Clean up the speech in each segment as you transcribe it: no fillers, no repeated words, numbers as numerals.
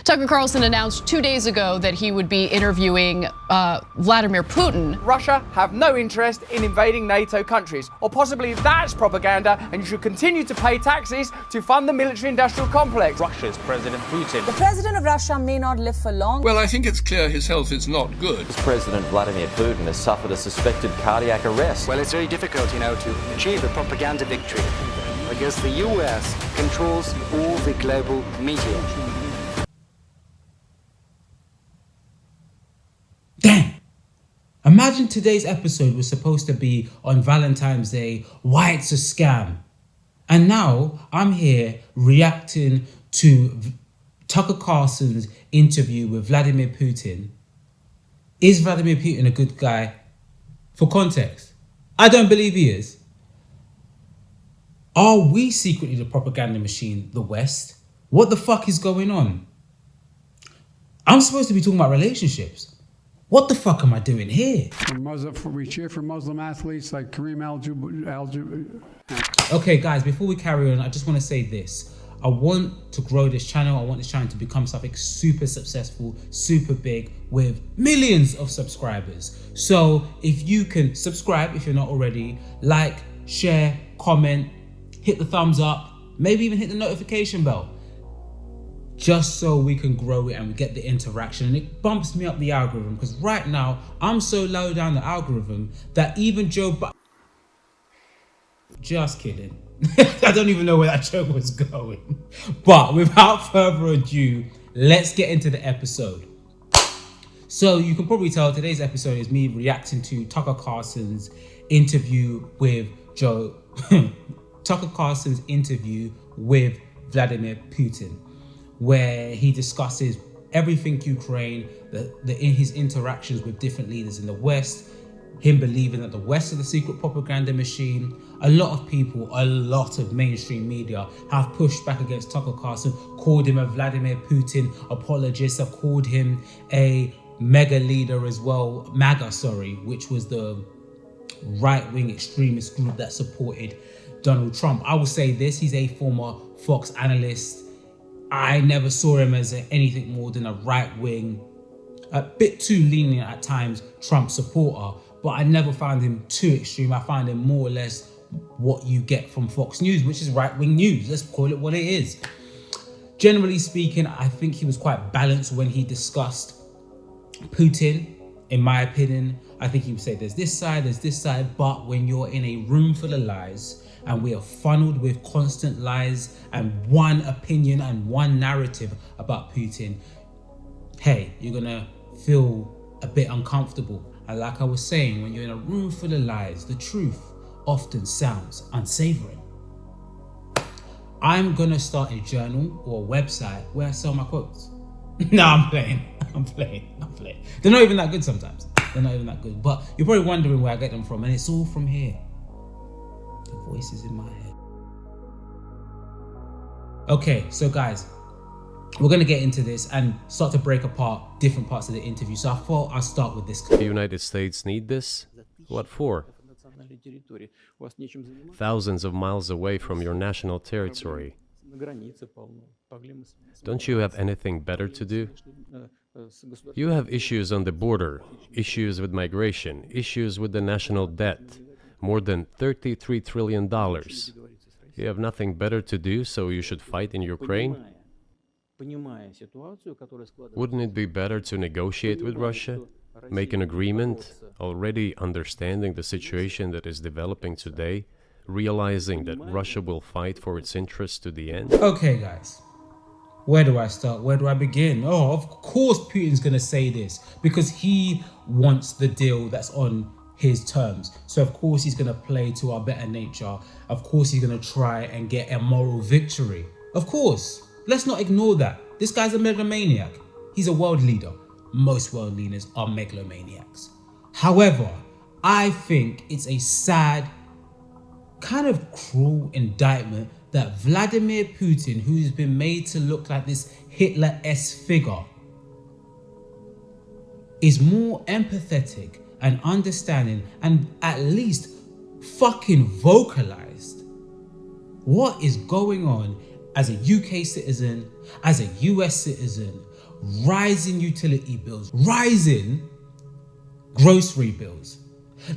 Tucker Carlson announced 2 days ago that he would be interviewing Vladimir Putin. Russia have no interest in invading NATO countries, or possibly that's propaganda and you should continue to pay taxes to fund the military-industrial complex. Russia's President Putin. The president of Russia may not live for long. Well, I think it's clear his health is not good. President Vladimir Putin has suffered a suspected cardiac arrest. Well, it's very difficult, to achieve a propaganda victory because the US controls all the global media. Damn! Imagine today's episode was supposed to be on Valentine's Day, why it's a scam. And now I'm here reacting to Tucker Carlson's interview with Vladimir Putin. Is Vladimir Putin a good guy? For context, I don't believe he is. Are we secretly the propaganda machine, the West? What the fuck is going on? I'm supposed to be talking about relationships. What the fuck am I doing here? We cheer for Muslim athletes like Kareem Okay, guys, before we carry on, I just want to say this. I want to grow this channel. I want this channel to become something super successful, super big, with millions of subscribers. So if you can subscribe, if you're not already, like, share, comment, hit the thumbs up, maybe even hit the notification bell, just so we can grow it and we get the interaction, and it bumps me up the algorithm, because right now I'm so low down the algorithm that even Joe Biden... Just kidding. I don't even know where that joke was going. But without further ado, let's get into the episode. So you can probably tell today's episode is me reacting to Tucker Carlson's interview with Tucker Carlson's interview with Vladimir Putin, where he discusses everything Ukraine, in his interactions with different leaders in the West, him believing that the West is the secret propaganda machine. A lot of people, a lot of mainstream media have pushed back against Tucker Carlson, called him a Vladimir Putin apologist, have called him a mega leader as well, MAGA, which was the right-wing extremist group that supported Donald Trump. I will say this, he's a former Fox analyst. I never saw him as anything more than a right-wing, a bit too lenient at times, Trump supporter, but I never found him too extreme. I found him more or less what you get from Fox News, which is right-wing news. Let's call it what it is. Generally speaking, I think he was quite balanced when he discussed Putin. In my opinion, I think he would say there's this side, but when you're in a room full of lies, and we are funneled with constant lies and one opinion and one narrative about Putin, hey, you're gonna feel a bit uncomfortable. And like I was saying, when you're in a room full of lies, the truth often sounds unsavory. I'm gonna start a journal or a website where I sell my quotes. No, I'm playing. They're not even that good sometimes. They're not even that good. But you're probably wondering where I get them from, and it's all from here. The voices in my head. Okay, so guys, we're going to get into this and start to break apart different parts of the interview. So I thought I'll start with this. The United States need this? What for? Thousands of miles away from your national territory. Don't you have anything better to do? You have issues on the border, issues with migration, issues with the national debt. More than $33 trillion. You have nothing better to do, so you should fight in Ukraine? Wouldn't it be better to negotiate with Russia? Make an agreement, already understanding the situation that is developing today, realizing that Russia will fight for its interests to the end? Okay, guys. Where do I start? Where do I begin? Oh, of course Putin's going to say this because he wants the deal that's on his terms. So of course he's going to play to our better nature. Of course he's going to try and get a moral victory. Of course. Let's not ignore that. This guy's a megalomaniac. He's a world leader. Most world leaders are megalomaniacs. However, I think it's a sad, kind of cruel indictment that Vladimir Putin, who's been made to look like this Hitler-esque figure, is more empathetic and understanding and at least fucking vocalized what is going on as a UK citizen, as a US citizen, rising utility bills, rising grocery bills.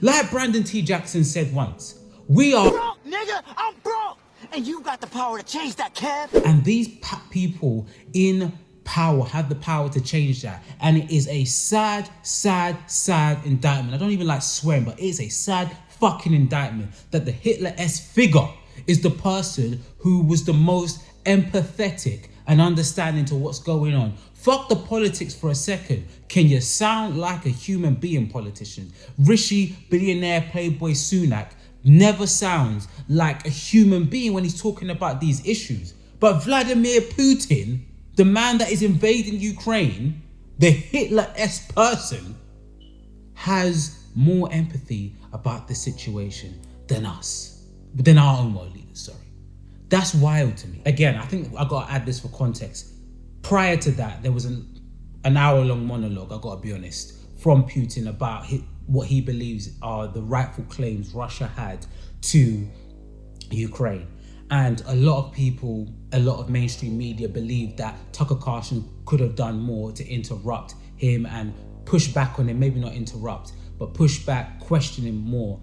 Like Brandon T. Jackson said once, we are broke, nigga, I'm broke, and you got the power to change that, Kev. And these people in power have the power to change that. And it is a sad, sad, sad indictment. I don't even like swearing, but it's a sad fucking indictment that the Hitler-esque figure is the person who was the most empathetic and understanding to what's going on. Fuck the politics for a second. Can you sound like a human being, politician? Rishi, billionaire playboy Sunak, never sounds like a human being when he's talking about these issues. But Vladimir Putin, the man that is invading Ukraine, the Hitler-esque person, has more empathy about the situation than us, than our own world leaders, sorry. That's wild to me. Again, I think I gotta add this for context. Prior to that, there was an hour-long monologue, I gotta be honest, from Putin about what he believes are the rightful claims Russia had to Ukraine. And a lot of people, a lot of mainstream media believe that Tucker Carlson could have done more to interrupt him and push back on him, maybe not interrupt, but push back, question him more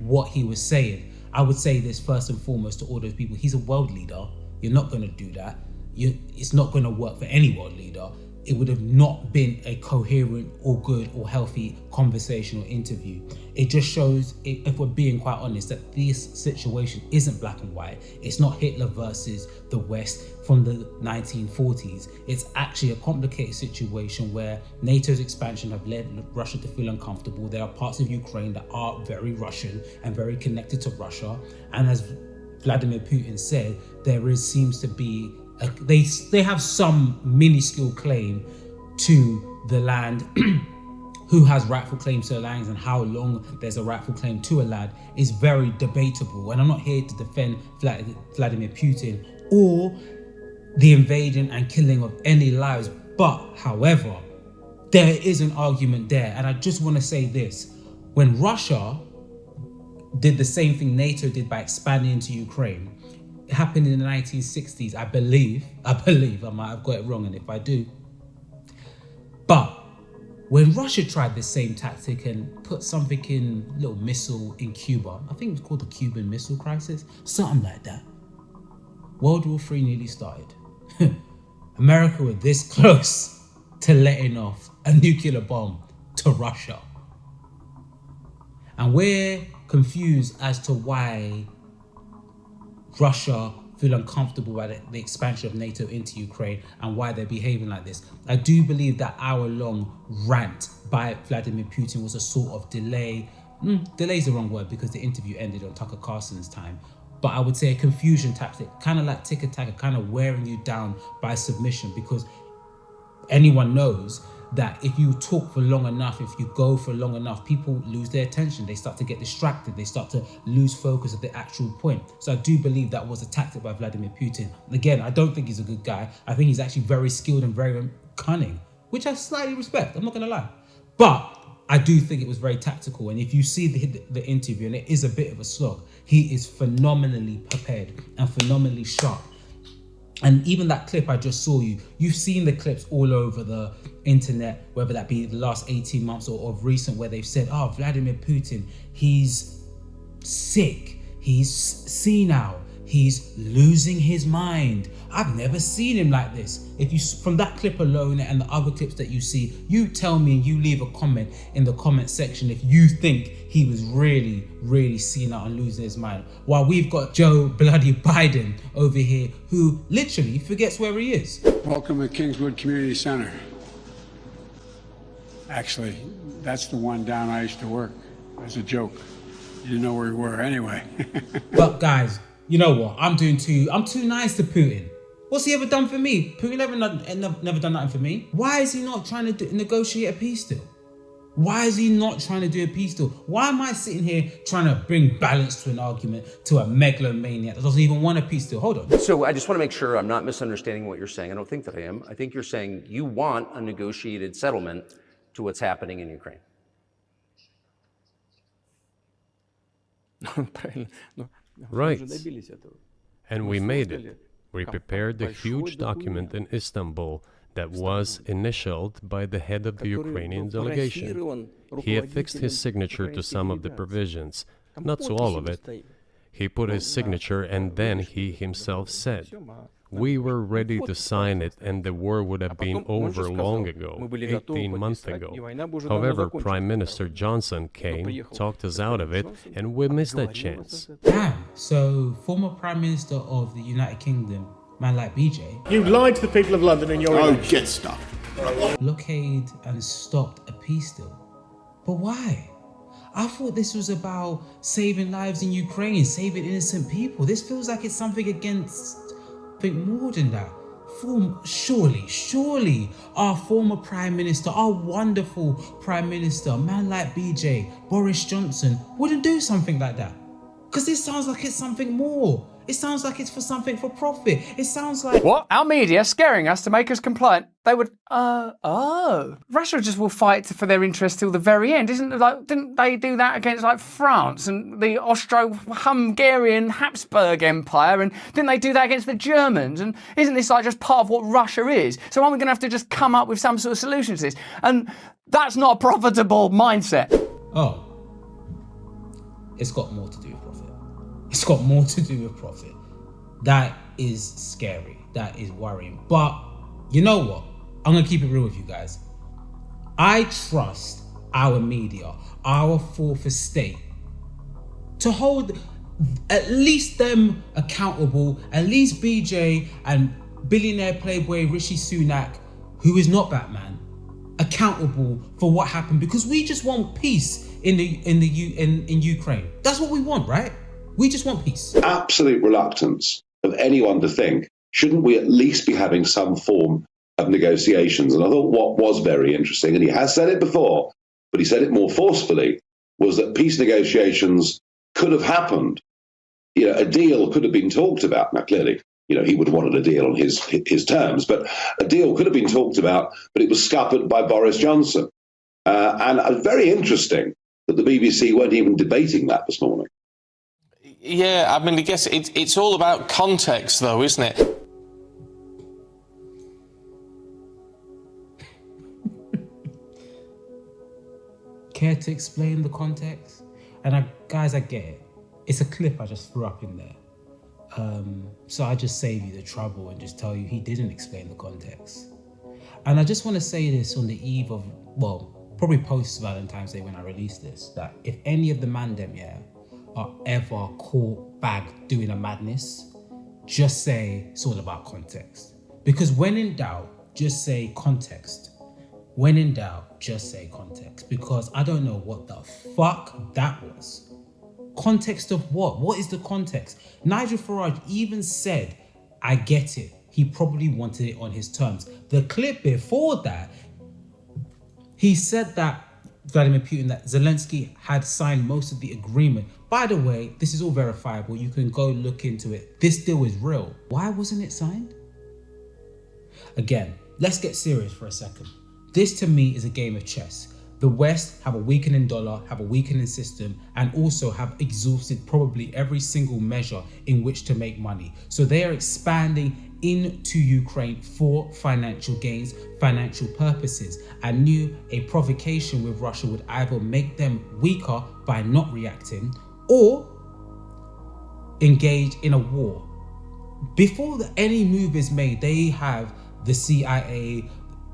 what he was saying. I would say this first and foremost to all those people. He's a world leader. You're not going to do that. It's not going to work for any world leader. It would have not been a coherent or good or healthy conversation or interview. It just shows, if we're being quite honest, that this situation isn't black and white. It's not Hitler versus the West from the 1940s. It's actually a complicated situation where NATO's expansion have led Russia to feel uncomfortable. There are parts of Ukraine that are very Russian and very connected to Russia. And as Vladimir Putin said, seems to be they have some minuscule claim to the land. Who has rightful claims to the land and how long there's a rightful claim to a land is very debatable. And I'm not here to defend Vladimir Putin or the invading and killing of any lives. But, however, there is an argument there. And I just want to say this. When Russia did the same thing NATO did by expanding into Ukraine, it happened in the 1960s, I believe, I might have got it wrong, and if I do. But when Russia tried the same tactic and put something in, a little missile in Cuba, I think it was called the Cuban Missile Crisis, something like that. World War III nearly started. America were this close to letting off a nuclear bomb to Russia. And we're confused as to why Russia feel uncomfortable by the expansion of NATO into Ukraine and why they're behaving like this. I do believe that hour-long rant by Vladimir Putin was a sort of delay. Delay is the wrong word because the interview ended on Tucker Carlson's time. But I would say a confusion tactic, kind of like ticker-tacker, kind of wearing you down by submission, because anyone knows that if you talk for long enough, if you go for long enough, people lose their attention. They start to get distracted. They start to lose focus at the actual point. So I do believe that was a tactic by Vladimir Putin. Again, I don't think he's a good guy. I think he's actually very skilled and very cunning, which I slightly respect. I'm not going to lie. But I do think it was very tactical. And if you see the interview, and it is a bit of a slog, he is phenomenally prepared and phenomenally sharp. And even that clip I just saw you've seen the clips all over the internet, whether that be the last 18 months or recent, where they've said, oh, Vladimir Putin, he's sick, he's senile, he's losing his mind. I've never seen him like this. If you, from that clip alone and the other clips that you see, you tell me and you leave a comment in the comment section if you think he was really, really senile and losing his mind. While we've got Joe bloody Biden over here who literally forgets where he is. Welcome to Kingswood Community Center. Actually, that's the one down I used to work. As a joke. You didn't know where we were anyway. But guys, you know what? I'm too nice to Putin. What's he ever done for me? Putin never done nothing for me. Why is he not trying to negotiate a peace deal? Why is he not trying to do a peace deal? Why am I sitting here trying to bring balance to an argument to a megalomaniac that doesn't even want a peace deal? Hold on. So I just want to make sure I'm not misunderstanding what you're saying. I don't think that I am. I think you're saying you want a negotiated settlement to what's happening in Ukraine. Right. And we made it. We prepared a huge document in Istanbul that was initialed by the head of the Ukrainian delegation. He affixed his signature to some of the provisions, not to all of it. He put his signature and then he himself said, "We were ready to sign it and the war would have been over long ago, 18 months ago. However, Prime Minister Johnson came, talked us out of it, and we missed that chance." Damn, so former Prime Minister of the United Kingdom, man like BJ, you lied to the people of London in your election. Get stuff. blockade and stopped a peace deal. But why? I thought this was about saving lives in Ukraine, saving innocent people. This feels like it's something against, I think, more than that. Surely, our former Prime Minister, our wonderful Prime Minister, a man like BJ, Boris Johnson, wouldn't do something like that. Because this sounds like it's something more. It sounds like it's for something for profit. It sounds like... What? Our media scaring us to make us compliant? They would... Russia just will fight for their interests till the very end. Didn't they do that against France and the Austro-Hungarian Habsburg Empire? And didn't they do that against the Germans? And isn't this just part of what Russia is? So aren't we going to have to just come up with some sort of solution to this? And that's not a profitable mindset. Oh. It's got more to do with profit. It's got more to do with profit. That is scary. That is worrying. But you know what? I'm going to keep it real with you guys. I trust our media, our fourth estate, to hold at least them accountable, at least BJ and billionaire playboy Rishi Sunak, who is not Batman, accountable for what happened, because we just want peace in Ukraine. That's what we want, right? We just want peace. Absolute reluctance of anyone to think, shouldn't we at least be having some form of negotiations? And I thought what was very interesting, and he has said it before, but he said it more forcefully, was that peace negotiations could have happened. A deal could have been talked about. Now, clearly, he would have wanted a deal on his terms, but a deal could have been talked about, but it was scuppered by Boris Johnson. And very interesting that the BBC weren't even debating that this morning. Yeah, I guess it's all about context, though, isn't it? Care to explain the context? And guys, I get it. It's a clip I just threw up in there. So I just save you the trouble and just tell you he didn't explain the context. And I just want to say this on the eve of, probably post Valentine's Day when I release this, that if any of the mandem, are ever caught back doing a madness, just say it's all about context. Because when in doubt, just say context. When in doubt, just say context. Because I don't know what the fuck that was. Context of what? What is the context? Nigel Farage even said, I get it. He probably wanted it on his terms. The clip before that, he said that Vladimir Putin, that Zelensky had signed most of the agreement. By the way, this is all verifiable. You can go look into it. This deal is real. Why wasn't it signed? Again, let's get serious for a second. This to me is a game of chess. The West have a weakening dollar, have a weakening system, and also have exhausted probably every single measure in which to make money. So they are expanding into Ukraine for financial gains, financial purposes, and knew a provocation with Russia would either make them weaker by not reacting or engage in a war. Before any move is made, they have the CIA,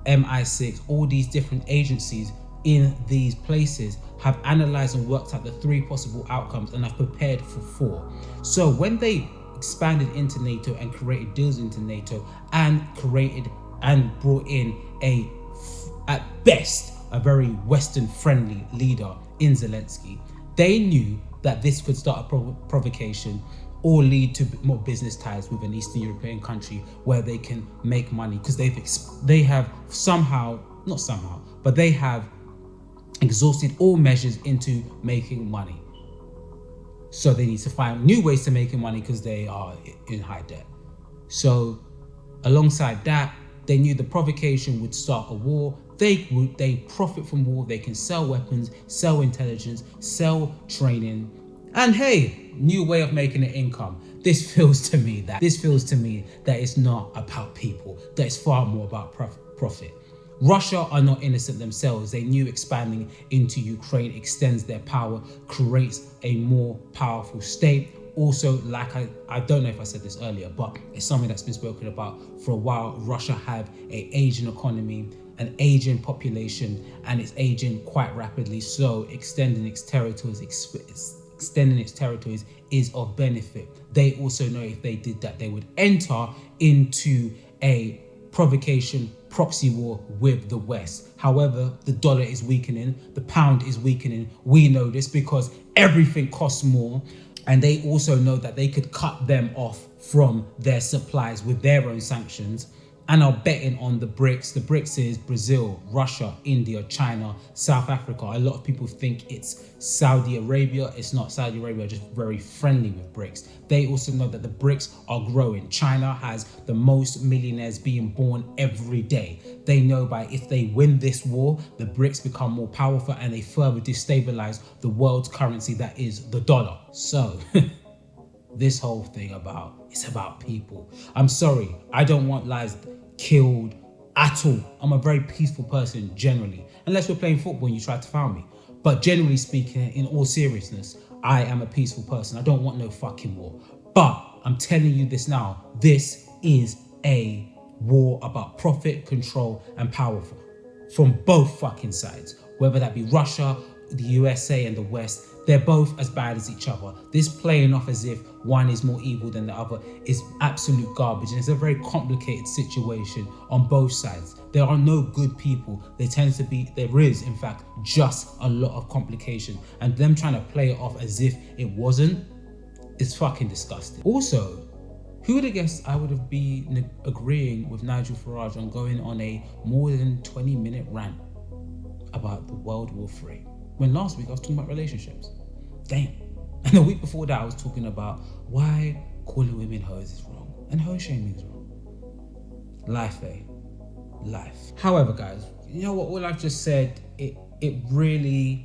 MI6, all these different agencies in these places have analyzed and worked out the 3 possible outcomes and have prepared for 4. So when they expanded into NATO and created deals into NATO and created and brought in at best, a very Western friendly leader in Zelensky, they knew that this could start a provocation or lead to more business ties with an Eastern European country where they can make money, because they have exhausted all measures into making money. So they need to find new ways to making money because they are in high debt. So alongside that, they knew the provocation would start a war. They profit from war. They can sell weapons, sell intelligence, sell training, and hey, new way of making an income. This feels to me that it's not about people. That it's far more about profit. Russia are not innocent themselves. They knew expanding into Ukraine extends their power, creates a more powerful state. Also, like I don't know if I said this earlier, but it's something that's been spoken about for a while. Russia have an aging economy, an aging population, and it's aging quite rapidly. So extending its territories is of benefit. They also know if they did that, they would enter into a proxy war with the West. However, the dollar is weakening, the pound is weakening. We know this because everything costs more. And they also know that they could cut them off from their supplies with their own sanctions, and are betting on the BRICS. The BRICS is Brazil, Russia, India, China, South Africa. A lot of people think it's Saudi Arabia. It's not. Saudi Arabia are just very friendly with BRICS. They also know that the BRICS are growing. China has the most millionaires being born every day. They know by if they win this war, the BRICS become more powerful and they further destabilize the world's currency that is the dollar. So this whole thing it's about people. I'm sorry, I don't want lives killed at all. I'm a very peaceful person generally, unless we're playing football and you try to foul me. But generally speaking, in all seriousness, I am a peaceful person. I don't want no fucking war. But I'm telling you this now, this is a war about profit, control, and power from both fucking sides. Whether that be Russia, the USA, and the West, they're both as bad as each other. This playing off as if one is more evil than the other is absolute garbage, and it's a very complicated situation on both sides. There are no good people. There is in fact just a lot of complication, and them trying to play it off as if it wasn't, is fucking disgusting. Also, who would have guessed I would have been agreeing with Nigel Farage on going on a more than 20-minute rant about the World War III, when last week I was talking about relationships. Damn. And the week before that I was talking about why calling women hoes is wrong and hoe shaming is wrong. Life, eh? Life. However, guys, you know what? All I've just said, it really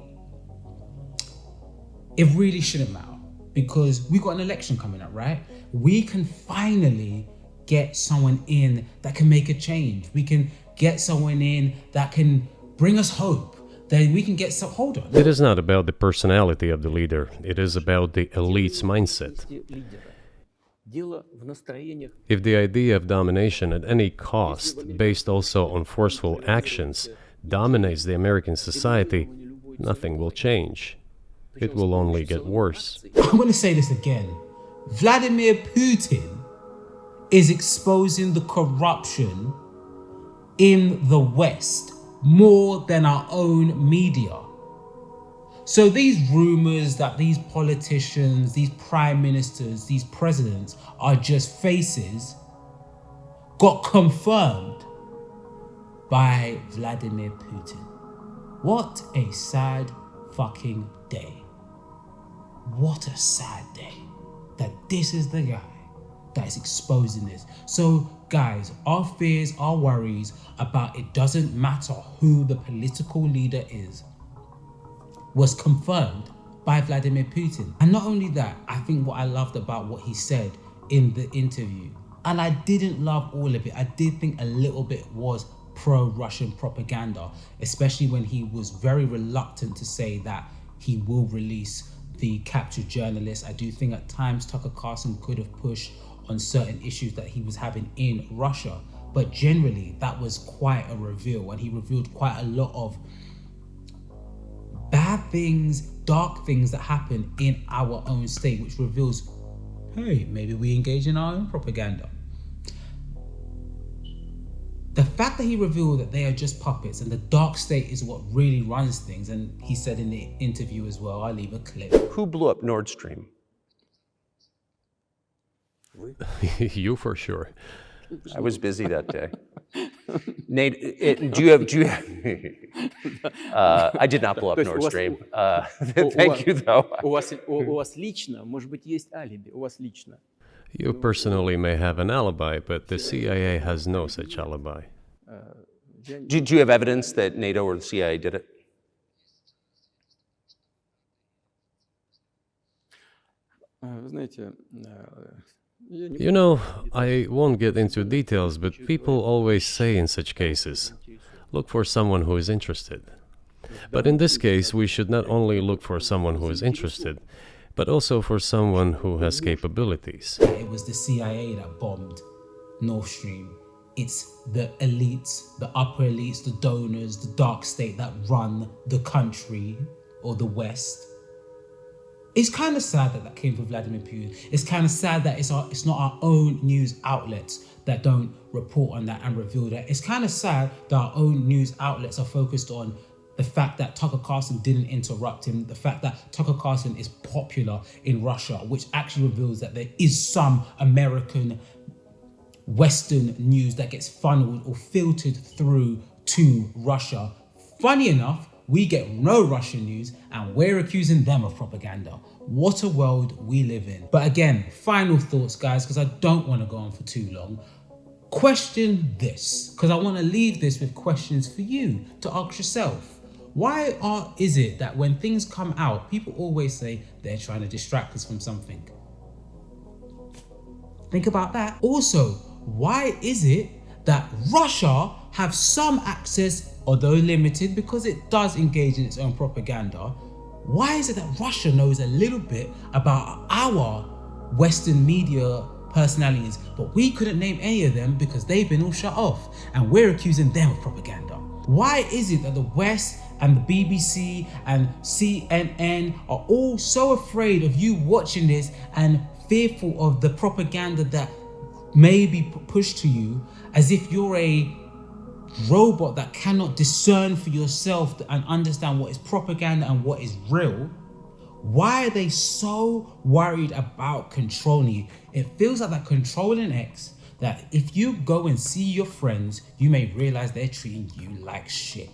shouldn't matter, because we got an election coming up, right? We can finally get someone in that can make a change. We can get someone in that can bring us hope. Then we can get some. Hold on. It is not about the personality of the leader. It is about the elite's mindset. If the idea of domination at any cost, based also on forceful actions, dominates the American society, nothing will change. It will only get worse. I'm going to say this again. Vladimir Putin is exposing the corruption in the West more than our own media. So these rumors that these politicians, these prime ministers, these presidents are just faces got confirmed by Vladimir Putin. What a sad fucking day. What a sad day that this is the guy that is exposing this. So guys, our fears, our worries about it doesn't matter who the political leader is was confirmed by Vladimir Putin. And not only that, I think what I loved about what he said in the interview, and I didn't love all of it, I did think a little bit was pro-Russian propaganda, especially when he was very reluctant to say that he will release the captured journalists. I do think at times Tucker Carlson could have pushed on certain issues that he was having in Russia, but generally that was quite a reveal, and he revealed quite a lot of bad things, dark things that happen in our own state, which reveals, hey, maybe we engage in our own propaganda. The fact that he revealed that they are just puppets and the dark state is what really runs things, and he said in the interview as well, I'll leave a clip. Who blew up Nord Stream? You for sure. I was busy that day. Nate, do you have I did not blow up Nord Stream. Thank you, though. У вас лично, может быть, есть алиби, у вас лично. You personally may have an alibi, but the CIA has no such alibi. Do you have evidence that NATO or the CIA did it? Вы знаете, You know, I won't get into details, but people always say in such cases, look for someone who is interested. But in this case, we should not only look for someone who is interested, but also for someone who has capabilities. It was the CIA that bombed Nord Stream. It's the elites, the upper elites, the donors, the dark state that run the country or the West. It's kind of sad that that came from Vladimir Putin. It's kind of sad that it's not our own news outlets that don't report on that and reveal that. It's kind of sad that our own news outlets are focused on the fact that Tucker Carlson didn't interrupt him, the fact that Tucker Carlson is popular in Russia, which actually reveals that there is some American Western news that gets funneled or filtered through to Russia. Funny enough, we get no Russian news and we're accusing them of propaganda. What a world we live in. But again, final thoughts, guys, because I don't want to go on for too long. Question this, because I want to leave this with questions for you to ask yourself. Why is it that when things come out, people always say they're trying to distract us from something? Think about that. Also, why is it that Russia have some access, although limited, because it does engage in its own propaganda? Why is it that Russia knows a little bit about our Western media personalities, but we couldn't name any of them because they've been all shut off and we're accusing them of propaganda? Why is it that the West and the BBC and CNN are all so afraid of you watching this and fearful of the propaganda that may be pushed to you, as if you're a robot that cannot discern for yourself and understand what is propaganda and what is real? Why are they so worried about controlling you? It feels like that controlling X, that if you go and see your friends, you may realize they're treating you like shit.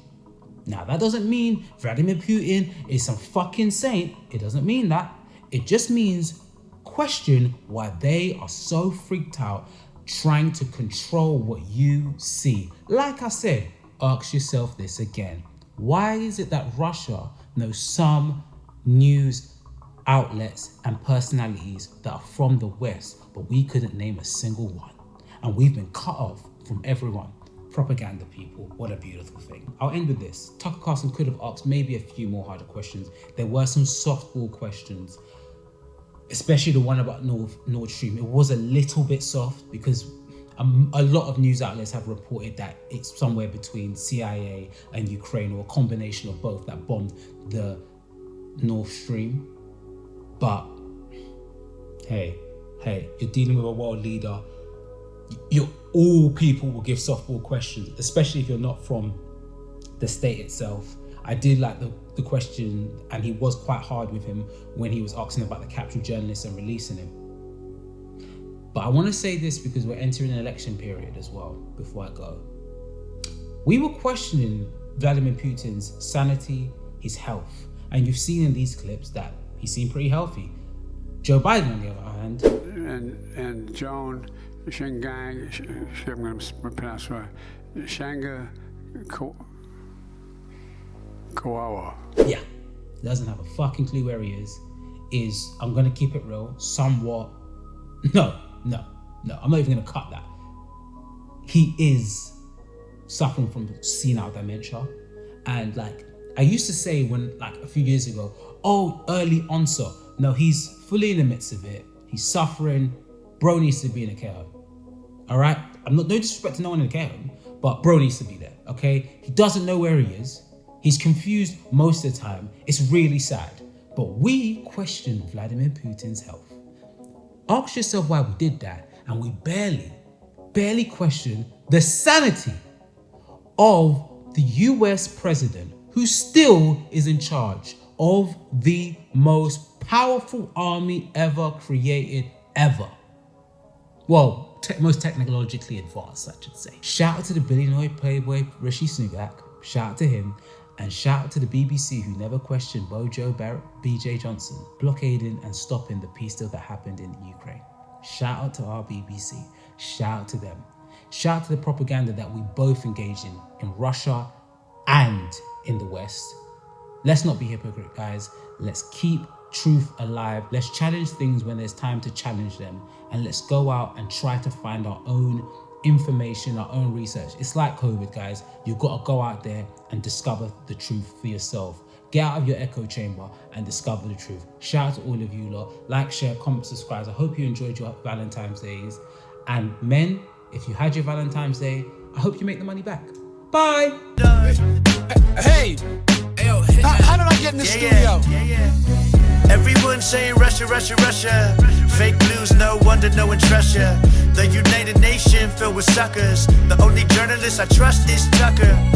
Now, that doesn't mean Vladimir Putin is some fucking saint. It doesn't mean that. It just means question why they are so freaked out trying to control what you see. Like I said, ask yourself this again. Why is it that Russia knows some news outlets and personalities that are from the West, but we couldn't name a single one? And we've been cut off from everyone. Propaganda, people, what a beautiful thing. I'll end with this. Tucker Carlson could have asked maybe a few more harder questions. There were some softball questions, especially the one about Nord Stream. It was a little bit soft because a lot of news outlets have reported that it's somewhere between CIA and Ukraine, or a combination of both, that bombed the Nord Stream. But hey, you're dealing with a world leader. All people will give softball questions, especially if you're not from the state itself. I did like the question, and he was quite hard with him when he was asking about the captured journalists and releasing him. But I want to say this because we're entering an election period as well, before I go. We were questioning Vladimir Putin's sanity, his health, and you've seen in these clips that he seemed pretty healthy. Joe Biden, on the other hand, and Joan Shingang, I'm going to pronounce right, Shanga Kawawa. Yeah, doesn't have a fucking clue where he is, I'm going to keep it real, somewhat, no, I'm not even going to cut that. He is suffering from senile dementia. And like, I used to say when, like a few years ago, oh, early onset. No, he's fully in the midst of it. He's suffering. Bro needs to be in a care home. All right? No disrespect to no one in a care home, but bro needs to be there, okay? He doesn't know where he is. He's confused most of the time. It's really sad. But we question Vladimir Putin's health. Ask yourself why we did that, and we barely question the sanity of the US president, who still is in charge of the most powerful army ever created, ever. Well, most technologically advanced, I should say. Shout out to the billionaire playboy Rishi Sunak. Shout out to him. And shout out to the BBC, who never questioned Bojo BJ Johnson blockading and stopping the peace deal that happened in Ukraine. Shout out to our BBC. Shout out to them. Shout out to the propaganda that we both engage in Russia and in the West. Let's not be hypocrite, guys. Let's keep truth alive. Let's challenge things when there's time to challenge them. And let's go out and try to find our own information, our own research. It's like COVID, guys. You've got to go out there and discover the truth for yourself. Get out of your echo chamber and discover the truth. Shout out to all of you lot. Like, share, comment, subscribe. I hope you enjoyed your Valentine's Days. And men, if you had your Valentine's Day, I hope you make the money back. Bye. Hey, how did I get in the studio? Everyone saying Russia, Russia, Russia. Fake news, no wonder no one trusts ya. The United Nation filled with suckers. The only journalist I trust is Tucker.